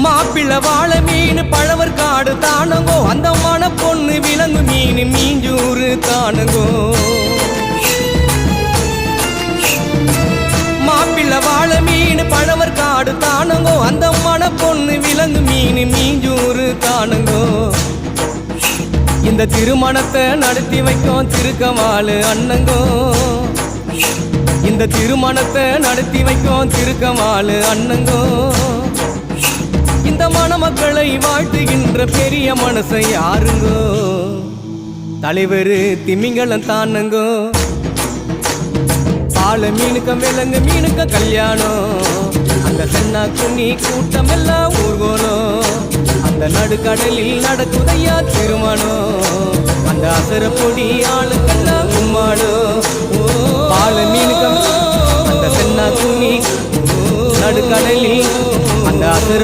மாப்பிள்ள வாழை மீன் பழவர் காடு தானங்கோ அந்த மன பொண்ணு விலங்கு மீன் மீஞ்சூறு தானங்கோ மாப்பிள்ள வாழை மீன் பழவர் காடு தானங்கோ அந்த மன பொண்ணு விலங்கு மீன் மீஞ்சூறு தானங்கோ இந்த திருமணத்தை நடத்தி வைக்கும் திருக்கமாலு அண்ணங்கோ இந்த திருமணத்தை நடத்தி வைக்கும் திருக்கமாலு அண்ணங்கோ இந்த மணமக்களை வாழ்த்துகின்ற பெரிய மனசை யாருங்கோ தலைவர் திமிங்கலம் தானங்கோ பால மீனுக்கம் விலங்கு மீனுக்க கல்யாணம் அந்த சென்னா குன்னி கூட்டம் எல்லாம் ஊர்கோலம் அந்த நடுக்கடலில் நடக்குதையா திருமணம் அந்த அசர பொடி ஆளுக்கெல்லாம் கும்மாடும் பால மீனுக்கம் அந்த சென்னா குன்னி நடுக்கடலில் அந்த அசர